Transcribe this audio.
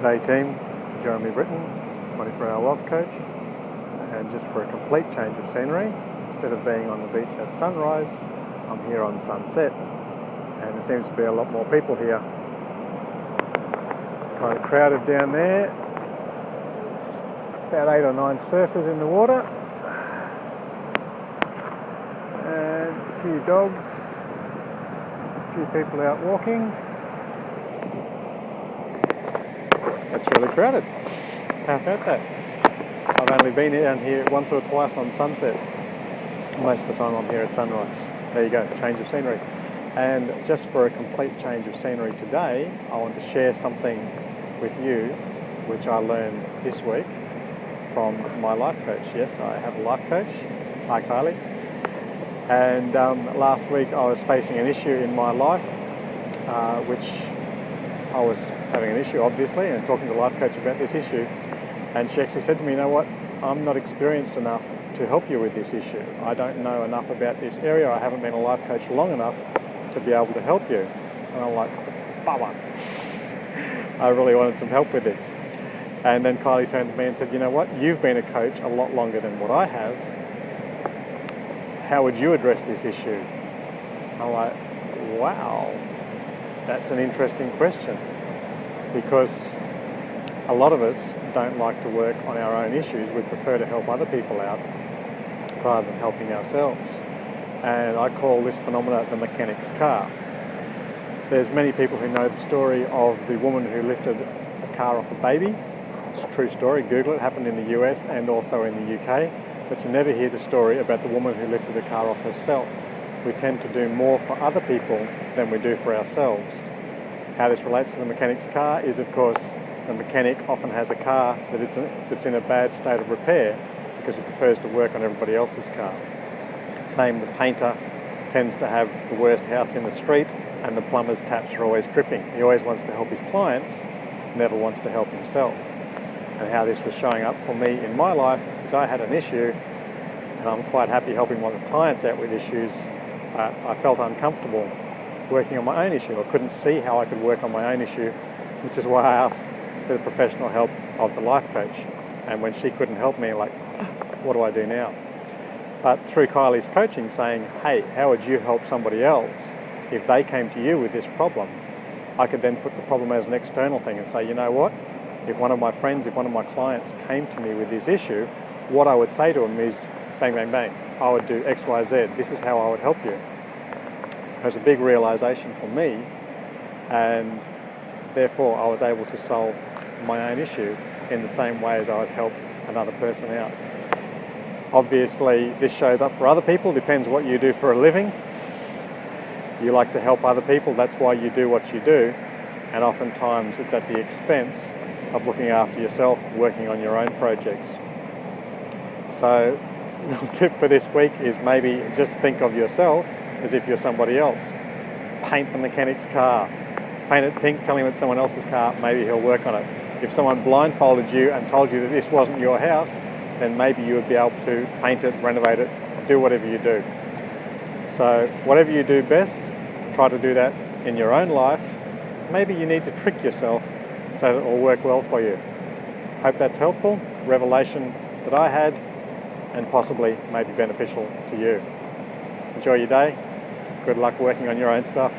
G'day team, Jeremy Britton, 24-hour wealth coach, and just for a complete change of scenery, instead of being on the beach at sunrise, I'm here on sunset, and there seems to be a lot more people here. It's kind of crowded down there. There's about 8 or 9 surfers in the water, and a few dogs, a few people out walking. It's really crowded. How about that? I've only been down here once or twice on sunset. Most of the time I'm here at sunrise. There you go, change of scenery. And just for a complete change of scenery today, I want to share something with you which I learned this week from my life coach. Yes, I have a life coach. Hi Kylie. And last week I was facing an issue in my life which I was having an issue, obviously, and talking to the life coach about this issue. And she actually said to me, you know what, I'm not experienced enough to help you with this issue. I don't know enough about this area. I haven't been a life coach long enough to be able to help you. And I'm like, bummer. I really wanted some help with this. And then Kylie turned to me and said, you know what, you've been a coach a lot longer than what I have. How would you address this issue? I'm like, wow. That's an interesting question, because a lot of us don't like to work on our own issues. We prefer to help other people out rather than helping ourselves. And I call this phenomena the mechanic's car. There's many people who know the story of the woman who lifted a car off a baby. It's a true story. Google it. It happened in the US and also in the UK. But you never hear the story about the woman who lifted a car off herself. We tend to do more for other people than we do for ourselves. How this relates to the mechanic's car is, of course, the mechanic often has a car that's in a bad state of repair because he prefers to work on everybody else's car. Same, the painter tends to have the worst house in the street, and the plumber's taps are always dripping. He always wants to help his clients, never wants to help himself. And how this was showing up for me in my life is I had an issue, and I'm quite happy helping my clients out with issues. I felt uncomfortable working on my own issue. I couldn't see how I could work on my own issue, which is why I asked for the professional help of the life coach. And when she couldn't help me, like, what do I do now? But through Kylie's coaching, saying, hey, how would you help somebody else if they came to you with this problem? I could then put the problem as an external thing and say, you know what? If one of my friends, if one of my clients came to me with this issue, what I would say to them is, bang, bang, bang. I would do X, Y, Z. This is how I would help you. It was a big realization for me, and therefore I was able to solve my own issue in the same way as I would help another person out. Obviously, this shows up for other people. Depends what you do for a living. You like to help other people. That's why you do what you do. And oftentimes it's at the expense of looking after yourself, working on your own projects. So the tip for this week is maybe just think of yourself as if you're somebody else. Paint the mechanic's car. Paint it pink, tell him it's someone else's car, maybe he'll work on it. If someone blindfolded you and told you that this wasn't your house, then maybe you would be able to paint it, renovate it, do whatever you do. So whatever you do best, try to do that in your own life. Maybe you need to trick yourself so that it will work well for you. Hope that's helpful. Revelation that I had, and possibly maybe beneficial to you. Enjoy your day. Good luck working on your own stuff.